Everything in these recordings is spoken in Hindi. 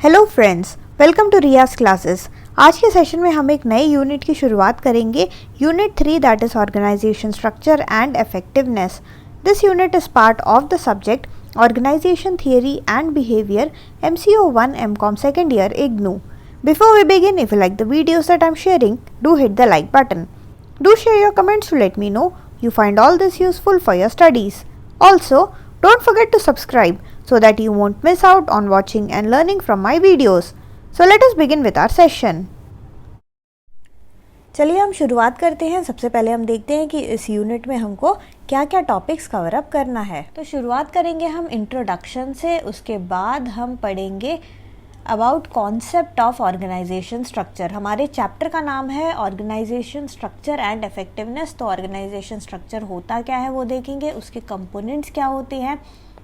Hello friends, welcome to Riyaz classes. आज के सेशन में हम एक नए यूनिट की शुरुआत करेंगे, unit 3 that is organisation structure and effectiveness. This unit is part of the subject organisation theory and behaviour MCO 1 MCOM second year IGNOU. Before we begin, if you like the videos that I'm sharing, do hit the like button. Do share your comments to let me know you find all this useful for your studies. Also, don't forget to subscribe so that you won't miss out on watching and learning from my videos. So let us begin with our session. चलिए हम शुरुआत करते हैं। सबसे पहले हम देखते हैं कि इस यूनिट में हमको क्या क्या टॉपिक्स कवर अप करना है। तो शुरुआत करेंगे हम इंट्रोडक्शन से, उसके बाद हम पढ़ेंगे about concept of organisation structure. हमारे चैप्टर का नाम है ऑर्गेनाइजेशन स्ट्रक्चर एंड इफेक्टिवनेस। तो ऑर्गेनाइजेशन स्ट्रक्चर होता क्या है वो देखेंगे, उसके कंपोनेंट्स क्या होते हैं,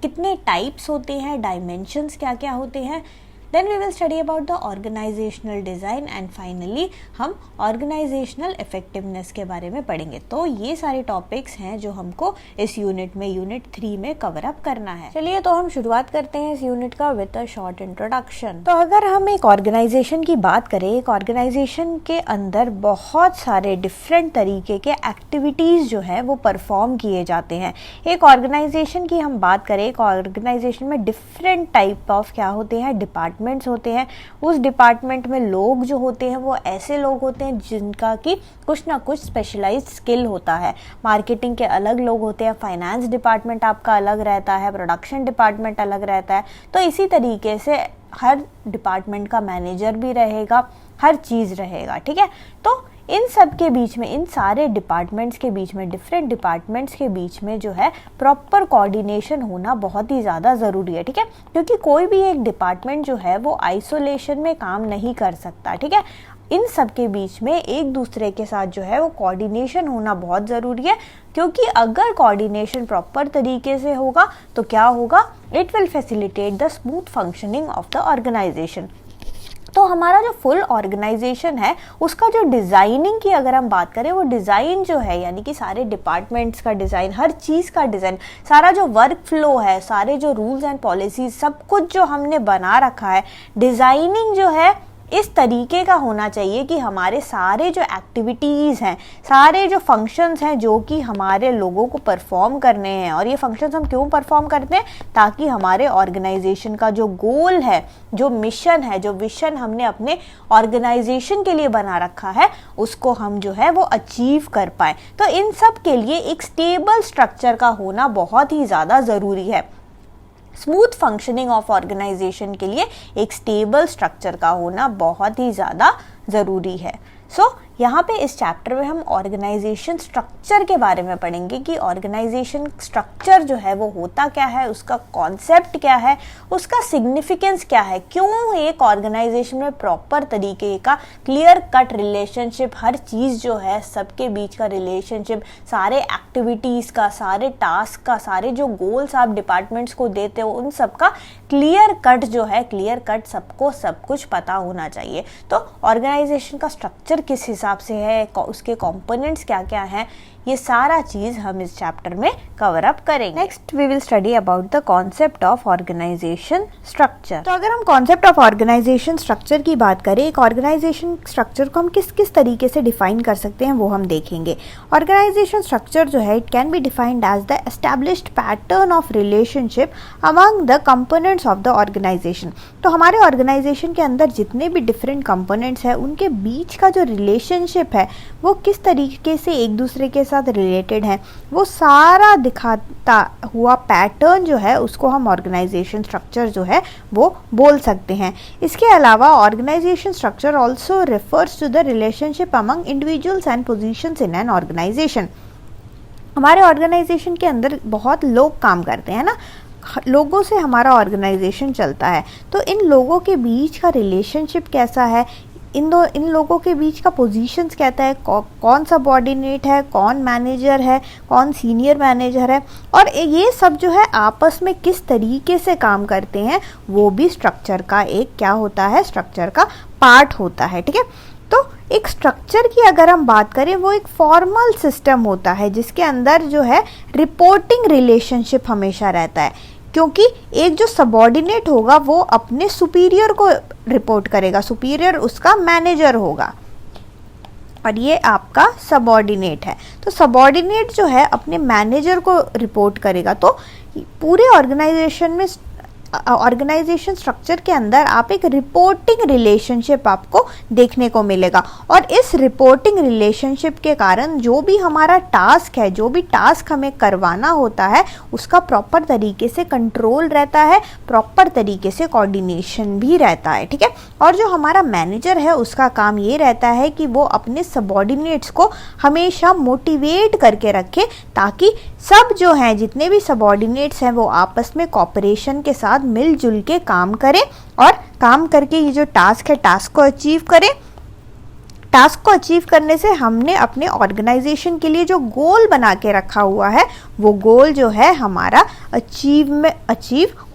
कितने टाइप्स होते हैं, डायमेंशंस क्या क्या होते हैं। Then we will study about the organisational design and finally हम ऑर्गेनाइजेशनल इफेक्टिवनेस के बारे में पढ़ेंगे। तो ये सारे टॉपिक्स हैं जो हमको इस यूनिट में, यूनिट 3 में कवर अप करना है। चलिए तो हम शुरुआत करते हैं इस यूनिट का विद अ शॉर्ट इंट्रोडक्शन। तो अगर हम एक ऑर्गेनाइजेशन की बात करें, एक ऑर्गेनाइजेशन के अंदर बहुत सारे डिफरेंट तरीके के एक्टिविटीज़ जो है वो परफॉर्म किए जाते हैं। एक ऑर्गेनाइजेशन की हम बात करें, एक ऑर्गेनाइजेशन में डिफरेंट टाइप ऑफ क्या होते हैं, डिपार्टमेंट्स होते हैं। उस डिपार्टमेंट में लोग जो होते हैं वो ऐसे लोग होते हैं जिनका कि कुछ ना कुछ स्पेशलाइज्ड स्किल होता है। मार्केटिंग के अलग लोग होते हैं, फाइनेंस डिपार्टमेंट आपका अलग रहता है, प्रोडक्शन डिपार्टमेंट अलग रहता है। तो इसी तरीके से हर डिपार्टमेंट का मैनेजर भी रहेगा, हर चीज़ रहेगा, ठीक है। तो इन सब के बीच में, इन सारे डिपार्टमेंट्स के बीच में, डिफरेंट डिपार्टमेंट्स के बीच में जो है प्रॉपर कोऑर्डिनेशन होना बहुत ही ज़्यादा ज़रूरी है, ठीक है। क्योंकि कोई भी एक डिपार्टमेंट जो है वो आइसोलेशन में काम नहीं कर सकता, ठीक है। इन सब के बीच में एक दूसरे के साथ जो है वो कोऑर्डिनेशन होना बहुत ज़रूरी है। क्योंकि अगर कोऑर्डिनेशन प्रॉपर तरीके से होगा तो क्या होगा, it will facilitate the smooth functioning of the organisation. तो हमारा जो फुल ऑर्गेनाइजेशन है उसका जो डिज़ाइनिंग की अगर हम बात करें, वो डिज़ाइन जो है यानी कि सारे डिपार्टमेंट्स का डिज़ाइन, हर चीज़ का डिज़ाइन, सारा जो वर्क फ्लो है, सारे जो रूल्स एंड पॉलिसीज, सब कुछ जो हमने बना रखा है, डिज़ाइनिंग जो है इस तरीके का होना चाहिए कि हमारे सारे जो एक्टिविटीज़ हैं, सारे जो फंक्शंस हैं जो कि हमारे लोगों को परफॉर्म करने हैं, और ये फंक्शंस हम क्यों परफॉर्म करते हैं, ताकि हमारे ऑर्गेनाइजेशन का जो गोल है, जो मिशन है, जो विजन हमने अपने ऑर्गेनाइजेशन के लिए बना रखा है, उसको हम जो है वो अचीव कर पाए। तो इन सब के लिए एक स्टेबल स्ट्रक्चर का होना बहुत ही ज़्यादा ज़रूरी है। स्मूथ फंक्शनिंग ऑफ ऑर्गेनाइजेशन के लिए एक स्टेबल स्ट्रक्चर का होना बहुत ही ज़्यादा ज़रूरी है। यहाँ पे इस चैप्टर में हम ऑर्गेनाइजेशन स्ट्रक्चर के बारे में पढ़ेंगे कि ऑर्गेनाइजेशन स्ट्रक्चर जो है वो होता क्या है, उसका कॉन्सेप्ट क्या है, उसका सिग्निफिकेंस क्या है, क्यों एक ऑर्गेनाइजेशन में प्रॉपर तरीके का क्लियर कट रिलेशनशिप, हर चीज़ जो है सबके बीच का रिलेशनशिप, सारे एक्टिविटीज़ का, सारे टास्क का, सारे जो गोल्स आप डिपार्टमेंट्स को देते हो उन सब का क्लियर कट जो है, क्लियर कट सबको सब कुछ पता होना चाहिए। तो ऑर्गेनाइजेशन का स्ट्रक्चर किस हिसाब से है, उसके कंपोनेंट्स क्या क्या हैं, ये सारा चीज़ हम इस चैप्टर में कवर अप करेंगे। Next we will study about the concept of organisation structure. तो अगर हम कॉन्सेप्ट ऑफ ऑर्गेनाइजेशन स्ट्रक्चर की बात करें, एक ऑर्गेनाइजेशन स्ट्रक्चर को हम किस किस तरीके से डिफाइन कर सकते हैं वो हम देखेंगे। ऑर्गेनाइजेशन स्ट्रक्चर जो है, it can be defined as the established pattern of relationship among the components of the organisation. तो हमारे ऑर्गेनाइजेशन के अंदर जितने भी डिफरेंट कंपोनेंट्स हैं उनके बीच का जो रिलेशनशिप है वो किस तरीके से एक दूसरे के साथ रिलेटेड है, वो सारा दिखाता हुआ पैटर्न जो है उसको हम ऑर्गेनाइजेशन स्ट्रक्चर जो है वो बोल सकते हैं। इसके अलावा organisation structure also refers to the relationship among individuals and positions in an organisation. हमारे ऑर्गेनाइजेशन के अंदर बहुत लोग काम करते हैं ना, लोगों से हमारा ऑर्गेनाइजेशन चलता है। तो इन लोगों के बीच का रिलेशनशिप कैसा है, इन लोगों के बीच का पोजीशंस कहता है, कौन सबऑर्डिनेट है, कौन मैनेजर है, कौन सीनियर मैनेजर है, और ये सब जो है आपस में किस तरीके से काम करते हैं वो भी स्ट्रक्चर का एक क्या होता है, स्ट्रक्चर का पार्ट होता है, ठीक है। तो एक स्ट्रक्चर की अगर हम बात करें, वो एक फॉर्मल सिस्टम होता है जिसके अंदर जो है रिपोर्टिंग रिलेशनशिप हमेशा रहता है। क्योंकि एक जो सबऑर्डिनेट होगा वो अपने सुपीरियर को रिपोर्ट करेगा, सुपीरियर उसका मैनेजर होगा और ये आपका सबऑर्डिनेट है। तो सबऑर्डिनेट जो है अपने मैनेजर को रिपोर्ट करेगा। तो पूरे ऑर्गेनाइजेशन स्ट्रक्चर के अंदर आप एक रिपोर्टिंग रिलेशनशिप आपको देखने को मिलेगा और इस रिपोर्टिंग रिलेशनशिप के कारण जो भी हमारा टास्क है, जो भी टास्क हमें करवाना होता है, उसका प्रॉपर तरीके से कंट्रोल रहता है, प्रॉपर तरीके से कोऑर्डिनेशन भी रहता है, ठीक है। और जो हमारा मैनेजर है उसका काम ये रहता है कि वो अपने सबऑर्डिनेट्स को हमेशा मोटिवेट करके रखे ताकि सब जो हैं, जितने भी सबऑर्डिनेट्स हैं, वो आपस में कोऑपरेशन के साथ मिलजुल के काम करें और काम करके ये जो टास्क है, टास्क को अचीव करें। टास्क को अचीव करने से हमने अपने ऑर्गेनाइजेशन के लिए जो गोल बना के रखा हुआ है वो गोल जो है हमारा अचीव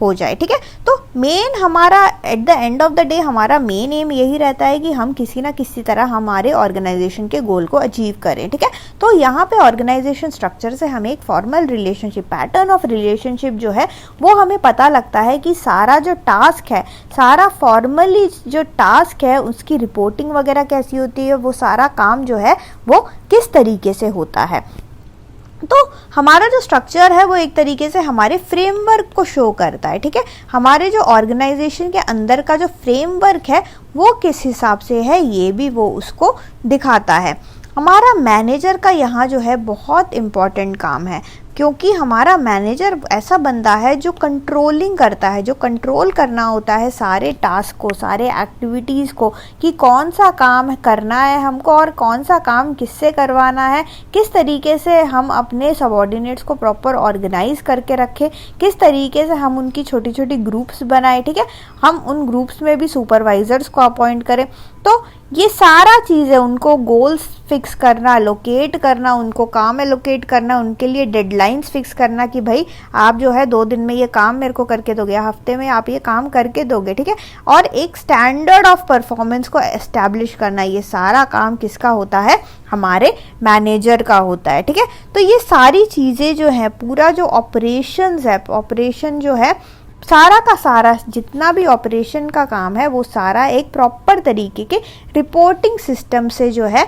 हो जाए, ठीक है। तो मेन हमारा at the end of the day हमारा मेन एम यही रहता है कि हम किसी ना किसी तरह हमारे ऑर्गेनाइजेशन के गोल को अचीव करें, ठीक है। तो यहाँ पे ऑर्गेनाइजेशन स्ट्रक्चर से हमें एक formal relationship, pattern of relationship जो है वो हमें पता लगता है कि सारा जो टास्क है, सारा फॉर्मली जो टास्क है उसकी रिपोर्टिंग वगैरह कैसी होती है, वो सारा काम जो है वो किस तरीके से होता है। तो हमारा जो स्ट्रक्चर है वो एक तरीके से हमारे फ्रेमवर्क को शो करता है, ठीक है। हमारे जो ऑर्गेनाइजेशन के अंदर का जो फ्रेमवर्क है वो किस हिसाब से है ये भी वो उसको दिखाता है। हमारा मैनेजर का यहाँ जो है बहुत इम्पॉर्टेंट काम है क्योंकि हमारा मैनेजर ऐसा बंदा है जो कंट्रोलिंग करता है, जो कंट्रोल करना होता है सारे टास्क को, सारे एक्टिविटीज़ को कि कौन सा काम करना है हमको और कौन सा काम किससे करवाना है, किस तरीके से हम अपने सबऑर्डिनेट्स को प्रॉपर ऑर्गेनाइज करके रखें, किस तरीके से हम उनकी छोटी छोटी ग्रुप्स बनाएं, ठीक है। हम उन ग्रुप्स में भी सुपरवाइजर्स को अपॉइंट करें। तो ये सारा चीज़ें, उनको गोल्स फिक्स करना, एलोकेट करना, उनको काम एलोकेट करना, उनके लिए डेडलाइंस फिक्स करना कि भाई आप जो है 2 दिन में ये काम मेरे को करके दोगे, हफ्ते में आप ये काम करके दोगे, ठीक है। और एक स्टैंडर्ड ऑफ परफॉर्मेंस को एस्टैब्लिश करना, ये सारा काम किसका होता है, हमारे मैनेजर का होता है, ठीक है। तो ये सारी चीज़ें जो है, पूरा जो ऑपरेशंस है, ऑपरेशन जो है सारा का सारा जितना भी ऑपरेशन का काम है वो सारा एक प्रॉपर तरीके के रिपोर्टिंग सिस्टम से जो है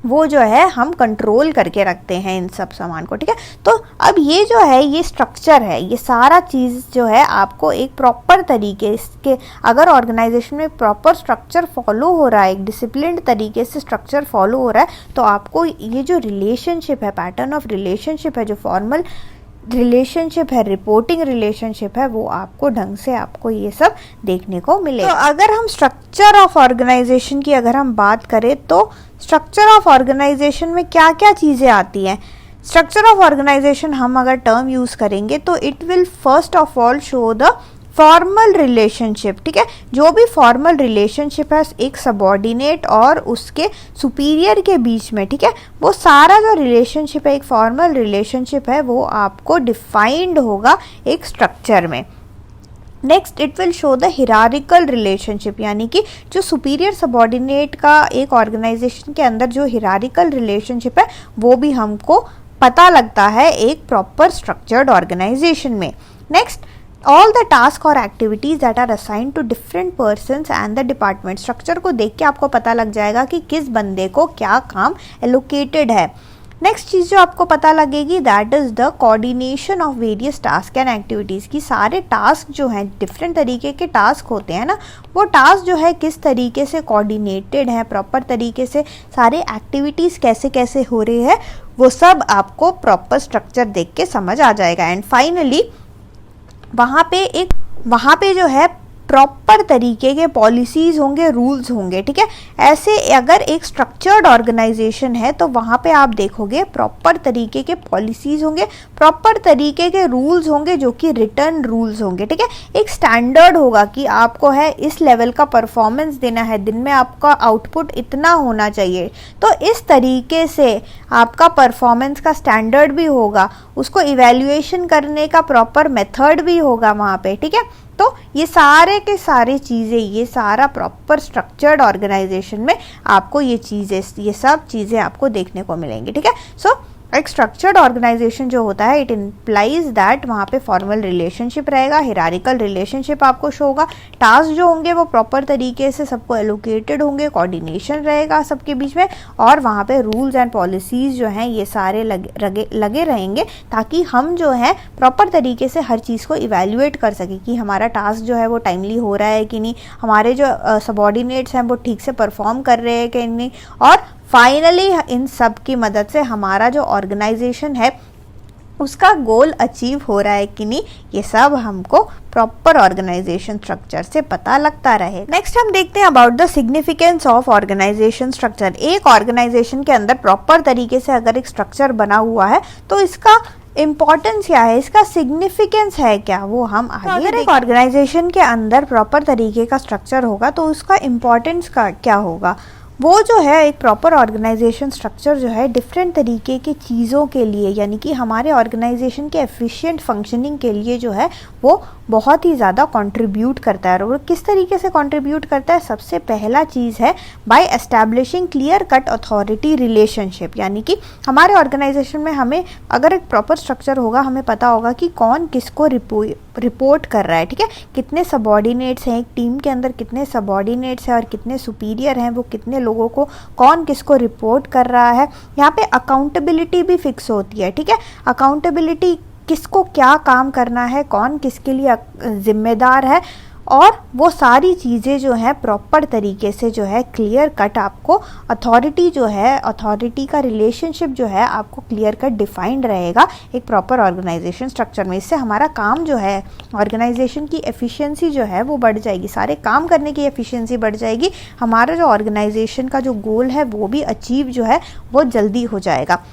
वो जो है हम कंट्रोल करके रखते हैं इन सब सामान को, ठीक है। तो अब ये जो है ये स्ट्रक्चर है, ये सारा चीज़ जो है आपको एक प्रॉपर तरीके के, अगर ऑर्गेनाइजेशन में प्रॉपर स्ट्रक्चर फॉलो हो रहा है, एक डिसिप्लिन्ड तरीके से स्ट्रक्चर फॉलो हो रहा है, तो आपको ये जो रिलेशनशिप है, पैटर्न ऑफ रिलेशनशिप है, जो फॉर्मल रिलेशनशिप है, रिपोर्टिंग रिलेशनशिप है, वो आपको ढंग से आपको ये सब देखने को मिलेगा। तो अगर हम स्ट्रक्चर ऑफ ऑर्गेनाइजेशन की अगर हम बात करें तो स्ट्रक्चर ऑफ ऑर्गेनाइजेशन में क्या क्या चीज़ें आती हैं। स्ट्रक्चर ऑफ ऑर्गेनाइजेशन हम अगर टर्म यूज़ करेंगे तो it will first of all show the formal relationship, ठीक है। जो भी फॉर्मल रिलेशनशिप है एक सबऑर्डिनेट और उसके सुपीरियर के बीच में, ठीक है, वो सारा जो रिलेशनशिप है, एक फॉर्मल रिलेशनशिप है, वो आपको डिफाइंड होगा एक स्ट्रक्चर में। Next it will show the hierarchical relationship, यानी कि जो सुपीरियर सबऑर्डिनेट का एक ऑर्गेनाइजेशन के अंदर जो हिरारिकल रिलेशनशिप है वो भी हमको पता लगता है एक प्रॉपर स्ट्रक्चर्ड ऑर्गेनाइजेशन में। नेक्स्ट ऑल द टास्क और activities that are assign to different persons and the department. Structure को देख के आपको पता लग जाएगा कि किस बंदे को क्या काम एलोकेटेड है। नेक्स्ट चीज़ जो आपको पता लगेगी that is the coordination of various task and activities, की सारे टास्क जो हैं, डिफरेंट तरीके के टास्क होते हैं ना, वो टास्क जो है किस तरीके से कोऑर्डिनेटेड है, प्रॉपर तरीके से सारे एक्टिविटीज़ कैसे कैसे हो रहे हैं, वो सब आपको प्रॉपर स्ट्रक्चर देख के समझ आ जाएगा। एंड फाइनली वहाँ पे जो है प्रॉपर तरीके के पॉलिसीज़ होंगे, रूल्स होंगे, ठीक है। ऐसे अगर एक स्ट्रक्चर्ड ऑर्गेनाइजेशन है तो वहाँ पे आप देखोगे प्रॉपर तरीके के पॉलिसीज़ होंगे, प्रॉपर तरीके के रूल्स होंगे जो कि रिटर्न रूल्स होंगे, ठीक है। एक स्टैंडर्ड होगा कि आपको है इस लेवल का परफॉर्मेंस देना है, दिन में आपका आउटपुट इतना होना चाहिए, तो इस तरीके से आपका परफॉर्मेंस का स्टैंडर्ड भी होगा, उसको इवैल्यूएशन करने का प्रॉपर मेथड भी होगा वहाँ पे, ठीक है। तो ये सारे के सारे चीज़ें, ये सारा प्रॉपर स्ट्रक्चर्ड ऑर्गेनाइजेशन में आपको ये सब चीज़ें आपको देखने को मिलेंगी, ठीक है। सो एक स्ट्रक्चर्ड ऑर्गेनाइजेशन जो होता है, इट इम्प्लाइज दैट वहाँ पे फॉर्मल रिलेशनशिप रहेगा, हिरारिकल रिलेशनशिप आपको शो होगा, टास्क जो होंगे वो प्रॉपर तरीके से सबको एलोकेटेड होंगे, कोऑर्डिनेशन रहेगा सबके बीच में, और वहाँ पे रूल्स एंड पॉलिसीज़ जो हैं ये सारे लगे रहेंगे ताकि हम जो है प्रॉपर तरीके से हर चीज़ को इवैल्यूएट कर सकें कि हमारा टास्क जो है वो टाइमली हो रहा है कि नहीं, हमारे जो सबऑर्डिनेट्स हैं वो ठीक से परफॉर्म कर रहे हैं कि नहीं, और फाइनली इन सब की मदद से हमारा जो ऑर्गेनाइजेशन है उसका गोल अचीव हो रहा है कि नहीं, ये सब हमको प्रॉपर ऑर्गेनाइजेशन स्ट्रक्चर से पता लगता रहे। नेक्स्ट हम देखते हैं about the significance of organisation structure. एक ऑर्गेनाइजेशन के अंदर प्रॉपर तरीके से अगर एक स्ट्रक्चर बना हुआ है तो इसका इम्पॉर्टेंस क्या है, इसका सिग्निफिकेंस है क्या, वो हम आगे अगर एक ऑर्गेनाइजेशन के अंदर प्रॉपर तरीके का स्ट्रक्चर होगा तो उसका इम्पॉर्टेंस का क्या होगा। वो जो है एक प्रॉपर ऑर्गेनाइजेशन स्ट्रक्चर जो है डिफरेंट तरीके की चीज़ों के लिए, यानी कि हमारे ऑर्गेनाइजेशन के एफिशिएंट फंक्शनिंग के लिए जो है वो बहुत ही ज़्यादा कंट्रीब्यूट करता है। और वो किस तरीके से कंट्रीब्यूट करता है, सबसे पहला चीज़ है by establishing clear cut authority relationship, यानी कि हमारे ऑर्गेनाइजेशन में हमें अगर एक प्रॉपर स्ट्रक्चर होगा, हमें पता होगा कि कौन किसको रिपोर्ट कर रहा है, ठीक है, कितने सबऑर्डिनेट्स हैं, एक टीम के अंदर कितने सबऑर्डिनेट्स हैं और कितने सुपीरियर हैं, वो कितने लोगों को कौन किसको रिपोर्ट कर रहा है। यहाँ पे अकाउंटेबिलिटी भी फिक्स होती है, ठीक है, अकाउंटेबिलिटी किसको क्या काम करना है, कौन किसके लिए जिम्मेदार है, और वो सारी चीज़ें जो है प्रॉपर तरीके से जो है क्लियर कट आपको अथॉरिटी जो है, अथॉरिटी का रिलेशनशिप जो है आपको क्लियर कट डिफाइंड रहेगा एक प्रॉपर ऑर्गेनाइजेशन स्ट्रक्चर में। इससे हमारा काम जो है, ऑर्गेनाइजेशन की एफिशिएंसी जो है वो बढ़ जाएगी, सारे काम करने की एफिशिएंसी बढ़ जाएगी, हमारा जो ऑर्गेनाइजेशन का जो गोल है वो भी अचीव जो है वो जल्दी हो जाएगा।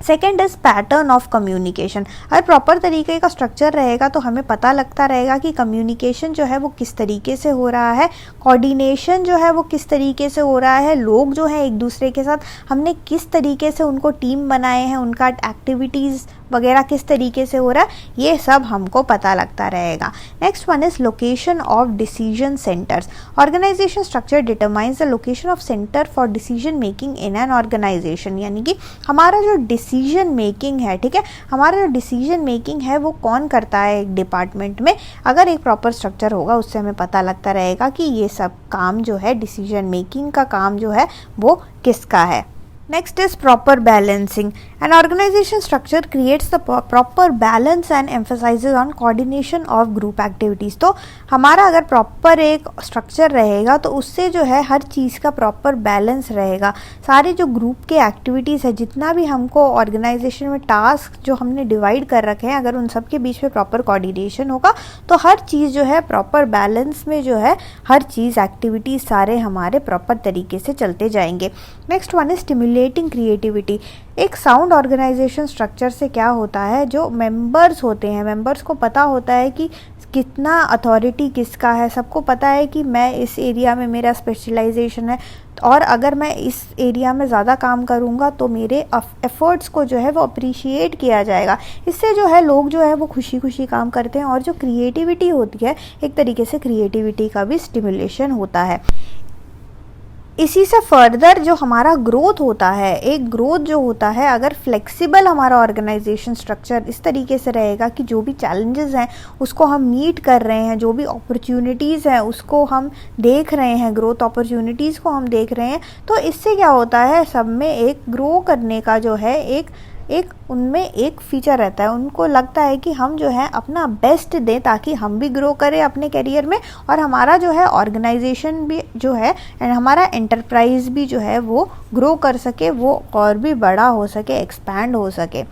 Second is pattern of communication. अगर प्रॉपर तरीके का स्ट्रक्चर रहेगा तो हमें पता लगता रहेगा कि कम्युनिकेशन जो है वो किस तरीके से हो रहा है, कोऑर्डिनेशन जो है वो किस तरीके से हो रहा है, लोग जो है एक दूसरे के साथ हमने किस तरीके से उनको टीम बनाए हैं, उनका एक्टिविटीज़ वगैरह किस तरीके से हो रहा है, ये सब हमको पता लगता रहेगा। Next one is location of decision centres. Organisation structure determines the location of centre for decision making in an organisation, यानी कि हमारा जो डिसीजन मेकिंग है, ठीक है, हमारा जो डिसीजन मेकिंग है वो कौन करता है एक डिपार्टमेंट में। अगर एक प्रॉपर स्ट्रक्चर होगा उससे हमें पता लगता रहेगा कि ये सब काम जो है, डिसीजन मेकिंग का काम जो है वो किसका है। Next is proper balancing. An organization structure creates the proper balance and emphasizes on coordination of group activities. तो हमारा अगर प्रॉपर एक स्ट्रक्चर रहेगा तो उससे जो है हर चीज़ का प्रॉपर बैलेंस रहेगा। सारे जो ग्रुप के एक्टिविटीज़ है, जितना भी हमको ऑर्गेनाइजेशन में टास्क जो हमने डिवाइड कर रखे हैं, अगर उन सब के बीच में प्रॉपर कोऑर्डिनेशन होगा तो हर चीज़ जो है प्रॉपर बैलेंस में जो है हर चीज़ एक्टिविटीज़ सारे हमारे प्रॉपर तरीके से चलते जाएंगे। Next one is stimulating creativity. एक साउंड ऑर्गेनाइजेशन स्ट्रक्चर से क्या होता है, जो मेंबर्स होते हैं, मेंबर्स को पता होता है कि कितना अथॉरिटी किसका है, सबको पता है कि मैं इस एरिया में मेरा स्पेशलाइजेशन है और अगर मैं इस एरिया में ज़्यादा काम करूँगा तो मेरे एफर्ट्स को जो है वो अप्रिशिएट किया जाएगा। इससे जो है लोग जो है वो खुशी खुशी काम करते हैं और जो क्रिएटिविटी होती है, एक तरीके से क्रिएटिविटी का भी स्टिमुलेशन होता है। इसी से फर्दर जो हमारा ग्रोथ होता है, एक ग्रोथ जो होता है, अगर फ्लेक्सिबल हमारा ऑर्गेनाइजेशन स्ट्रक्चर इस तरीके से रहेगा कि जो भी चैलेंजेस हैं उसको हम मीट कर रहे हैं, जो भी अपॉर्चुनिटीज़ हैं उसको हम देख रहे हैं, ग्रोथ अपॉर्चुनिटीज़ को हम देख रहे हैं, तो इससे क्या होता है, सब में एक ग्रो करने का जो है एक उनमें एक फीचर रहता है। उनको लगता है कि हम जो है अपना बेस्ट दें ताकि हम भी ग्रो करें अपने करियर में और हमारा जो है ऑर्गेनाइजेशन भी जो है एंड हमारा एंटरप्राइज भी जो है वो ग्रो कर सके, वो और भी बड़ा हो सके, एक्सपैंड हो सके।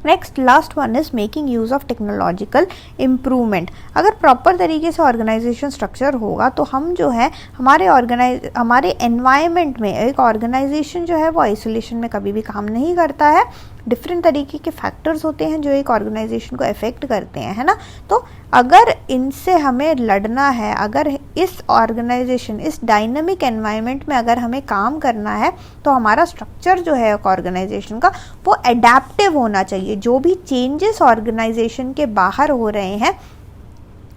Next last one is making use of technological improvement. अगर प्रॉपर तरीके से ऑर्गेनाइजेशन स्ट्रक्चर होगा तो हम जो है हमारे एनवायरनमेंट में, एक ऑर्गेनाइजेशन जो है वो आइसोलेशन में कभी भी काम नहीं करता है। डिफरेंट तरीके के फैक्टर्स होते हैं जो एक ऑर्गेनाइजेशन को अफेक्ट करते हैं, है ना। तो अगर इनसे हमें लड़ना है, अगर इस ऑर्गेनाइजेशन, इस डायनामिक एनवायरनमेंट में अगर हमें काम करना है तो हमारा स्ट्रक्चर जो है एक ऑर्गेनाइजेशन का वो अडेप्टिव होना चाहिए। जो भी चेंजेस ऑर्गेनाइजेशन के बाहर हो रहे हैं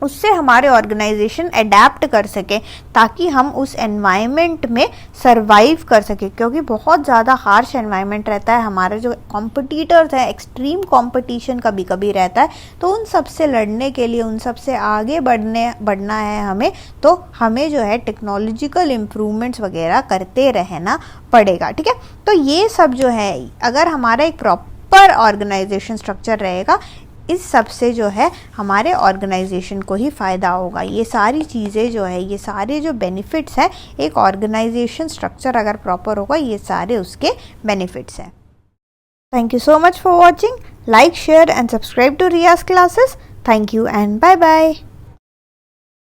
उससे हमारे ऑर्गेनाइजेशन अडेप्ट कर सके, ताकि हम उस एनवायरनमेंट में सरवाइव कर सके, क्योंकि बहुत ज़्यादा हार्श एनवायरनमेंट रहता है। हमारे जो कॉम्पिटिटर्स हैं, एक्सट्रीम कंपटीशन कभी कभी रहता है, तो उन सब से लड़ने के लिए, उन सब से आगे बढ़ना है हमें, तो हमें जो है टेक्नोलॉजिकल इम्प्रूवमेंट्स वगैरह करते रहना पड़ेगा। ठीक है, तो ये सब जो है, अगर हमारा एक प्रॉपर ऑर्गेनाइजेशन स्ट्रक्चर रहेगा, इस सब से जो है हमारे ऑर्गेनाइजेशन को ही फ़ायदा होगा। ये सारी चीज़ें जो है, ये सारे जो बेनिफिट्स हैं, एक ऑर्गेनाइजेशन स्ट्रक्चर अगर प्रॉपर होगा, ये सारे उसके बेनिफिट्स हैं। Thank you so much for watching. Like, share and subscribe to Riyaz classes. Thank you and bye bye.